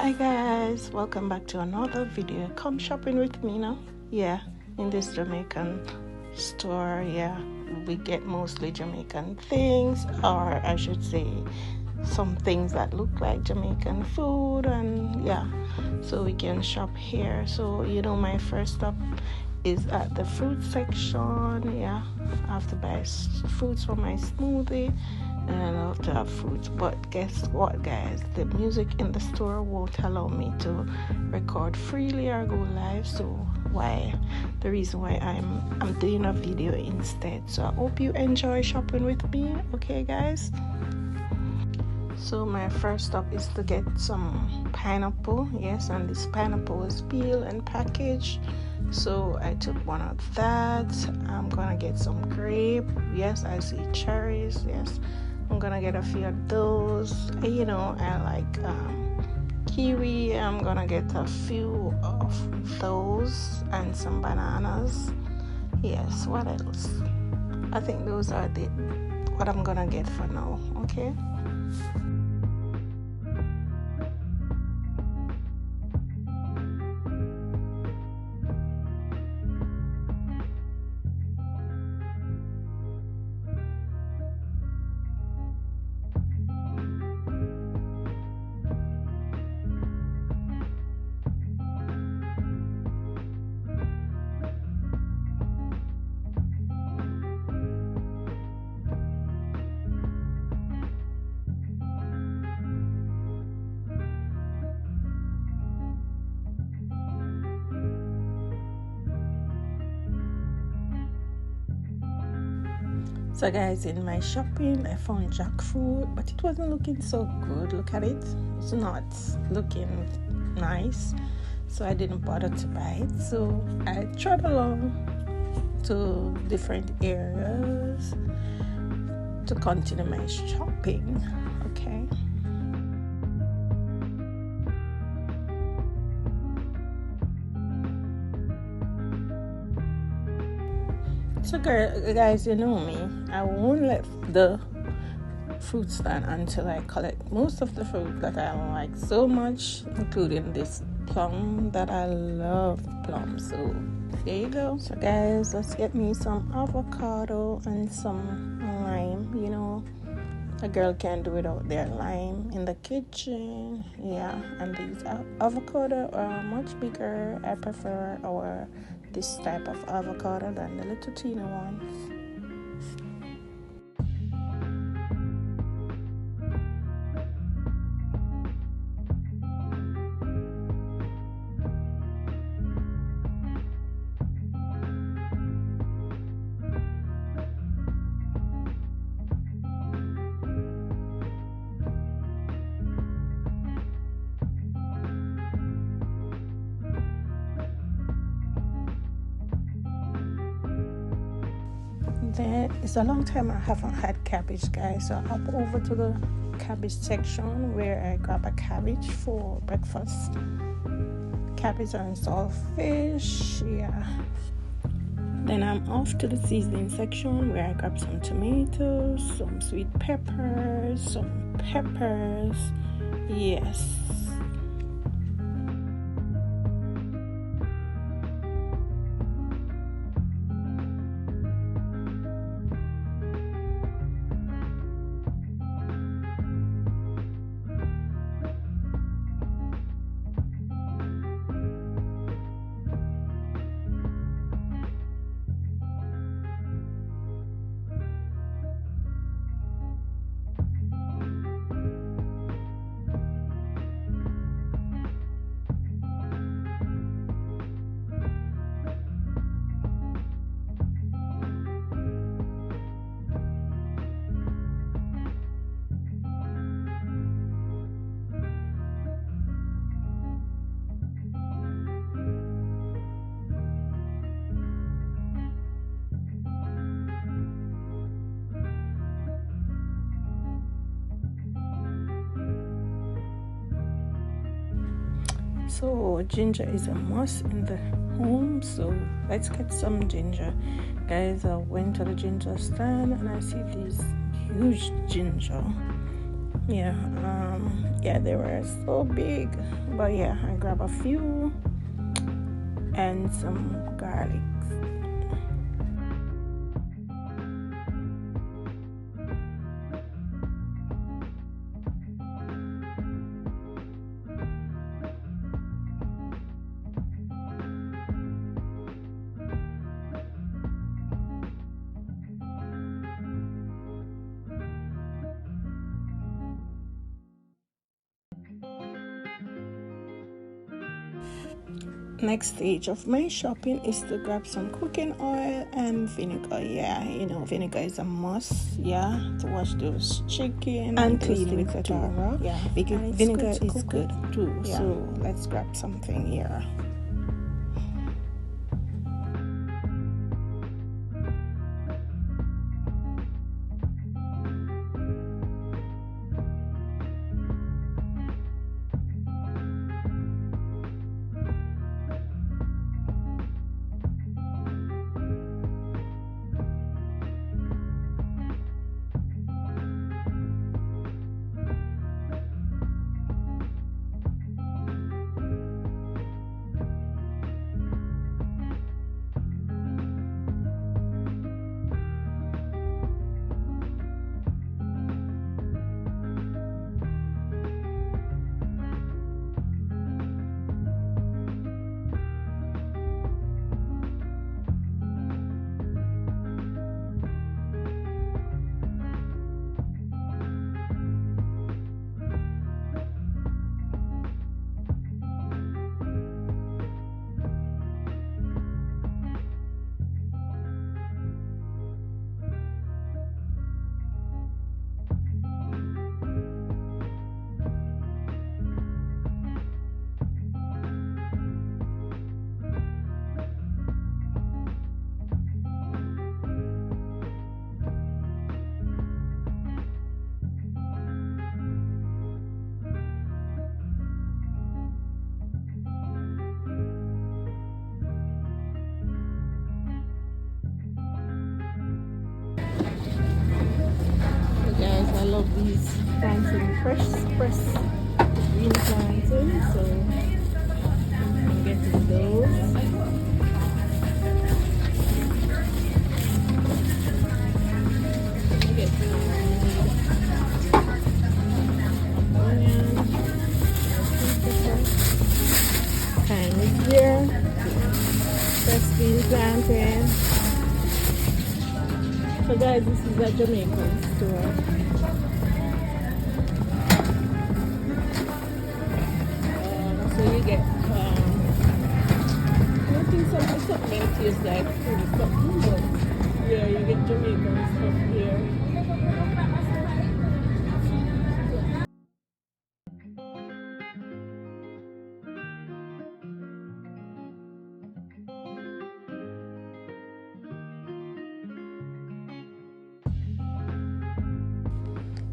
Hi guys, welcome back to another video. Come shopping with me now. Yeah, in this Jamaican store, we get mostly Jamaican things, or I should say some things that look like Jamaican food, and so we can shop here. So my first stop is at the fruit section. I have to buy fruits for my smoothie, and I love to have fruits. But guess what, guys? The music in the store won't allow me to record freely or go live. So the reason why I'm doing a video instead. So I hope you enjoy shopping with me. Okay, guys. So my first stop is to get some pineapple. Yes, and this pineapple is peeled and packaged. So I took one of that. I'm gonna get some grape. Yes, I see cherries. Yes, I'm gonna get a few of those. I like kiwi. I'm gonna get a few of those and some bananas. Yes, what else? I think those are what I'm gonna get for now. Okay. So guys, in my shopping, I found jackfruit, but it wasn't looking so good. Look at it. It's not looking nice. So I didn't bother to buy it. So I trot along to different areas to continue my shopping. Okay. So guys, you know me. I won't let the fruit stand until I collect most of the fruit that I like so much, including this plum that I love plum. So there you go. So guys, let's get me some avocado and some lime. A girl can't do without their lime in the kitchen. And these avocado are much bigger. I prefer this type of avocado than the little teeny ones. Then it's a long time I haven't had cabbage, guys, so I'll hop over to the cabbage section where I grab a cabbage for breakfast. Cabbage and saltfish. Then I'm off to the seasoning section where I grab some tomatoes, some sweet peppers, some peppers. Yes. So ginger is a must in the home, so let's get some ginger. Guys, I went to the ginger stand and I see these huge ginger. Yeah, yeah, they were so big, but yeah, I grab a few and some garlic. Next stage of my shopping is to grab some cooking oil and vinegar. Yeah, you know, vinegar is a must. Yeah, to wash those chicken and clean with it raw. Yeah, because vinegar is good too. Yeah. So let's grab something here. Guys, I love these plantain, fresh pressed green plantain, so I'm getting those. I'm getting onion, thyme here, fresh green plantain. So guys, this is a Jamaican store. So you get I think something tastes like something, but yeah, you get Jamaican stuff here.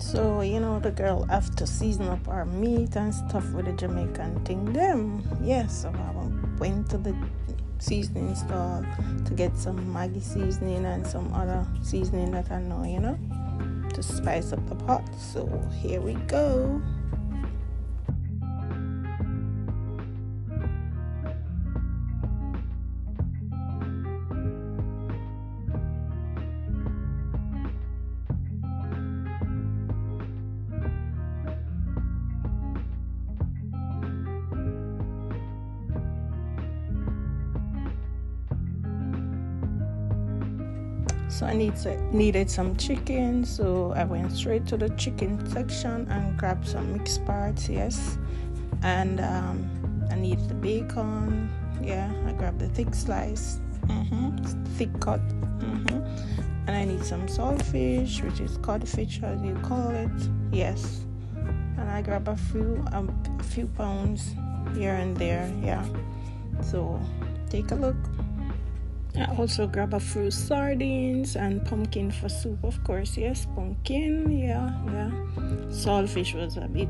So, you know, the girl have to season up our meat and stuff with the Jamaican thing. Them, yes, so I went to the seasoning store to get some Maggi seasoning and some other seasoning that I know, you know, to spice up the pot. So here we go. So I needed some chicken, so I went straight to the chicken section and grabbed some mixed parts, yes. And I needed the bacon, yeah. I grabbed the thick slice, thick cut, and I need some saltfish, which is codfish as you call it, yes. And I grab a few pounds here and there, yeah. So take a look. I also grab a few sardines and pumpkin for soup, of course. Yes, pumpkin, yeah. Saltfish was a bit,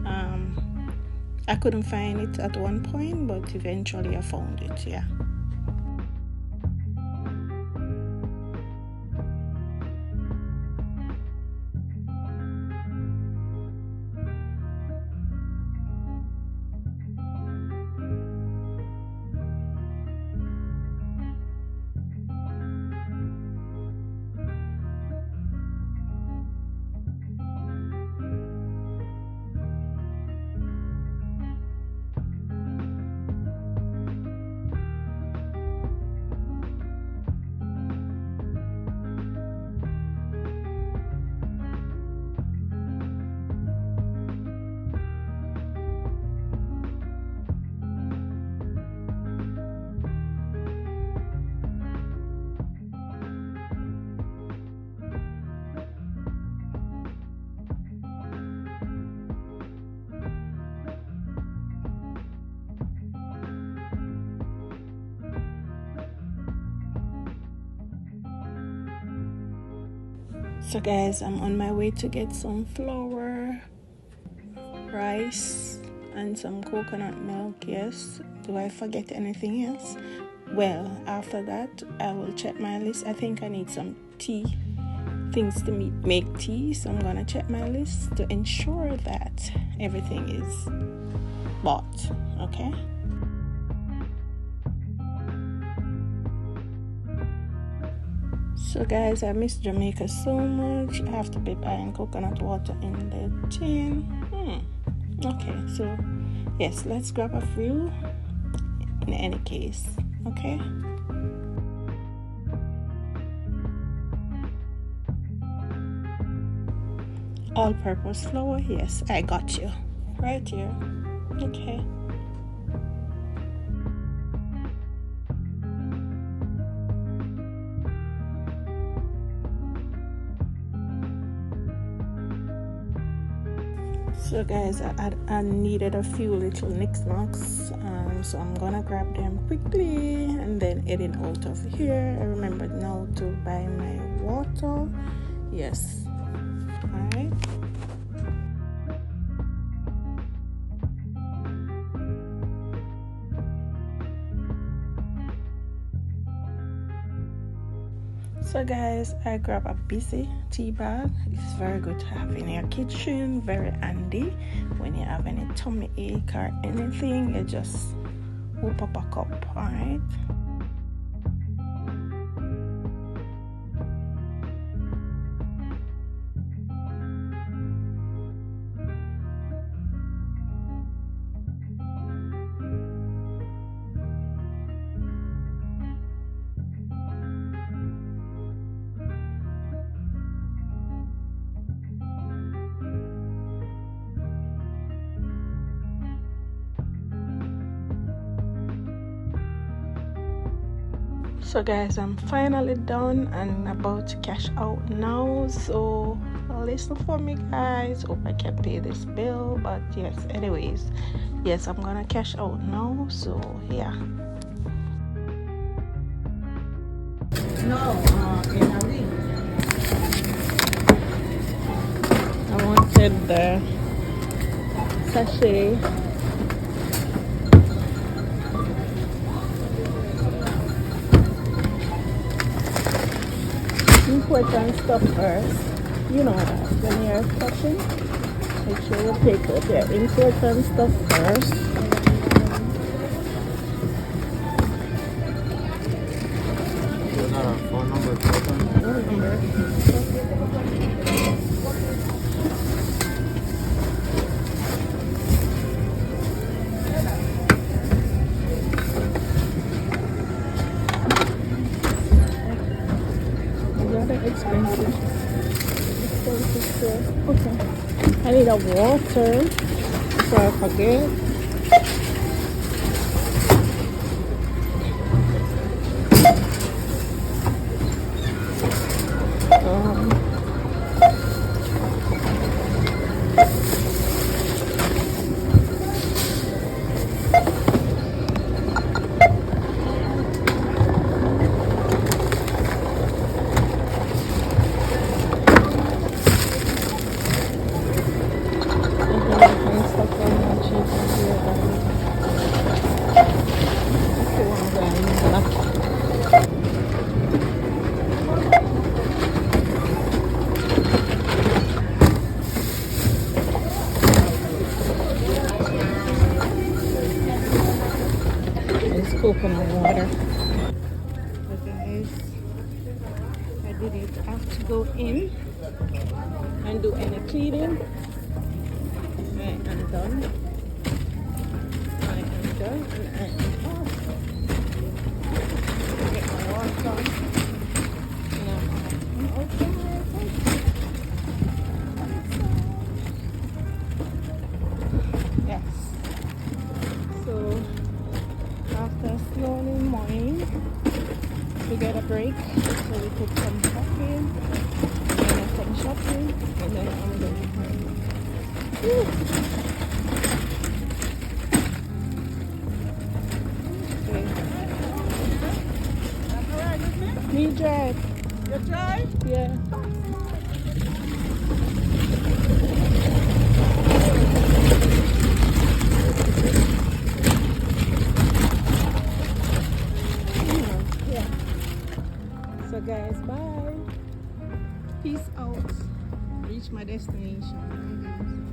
I couldn't find it at one point, but eventually I found it, yeah. So guys, I'm on my way to get some flour, rice, and some coconut milk. Yes, do I forget anything else? Well, after that I will check my list. I think I need some tea, things to make tea, so I'm gonna check my list to ensure that everything is bought. Okay. So guys, I miss Jamaica so much. I have to be buying coconut water in the tin. Okay, so yes, let's grab a few in any case. Okay. All-purpose flour. Yes, I got you right here. Okay. So guys, I needed a few little knickknacks, so I'm gonna grab them quickly and then heading out of here. I remembered now to buy my water. Yes. All right. So guys, I grab a busy tea bag. It's very good to have in your kitchen, very handy when you have any tummy ache or anything. You just whoop up a cup. All right. So guys, I'm finally done and about to cash out now, so listen for me guys. Hope I can pay this bill, but yes, anyways, yes, I'm gonna cash out now, so yeah. No, I wanted the sachet. Important stuff first. You know that when you're touching, make sure you take out your important stuff first. Is that a phone number? Phone number? Expensive store. Okay. I need a water before I forget. Coconut water. But guys, I didn't have to go in and do any cleaning. I am done. I am done and I am off. Get my water on. And I'm outside. Yes. So after a snowy morning, we get a break, so we took some shopping, and then some shopping, and then I'm going home. Okay. Me drive. You drive? Yeah. So guys, bye. Peace out. Reach my destination.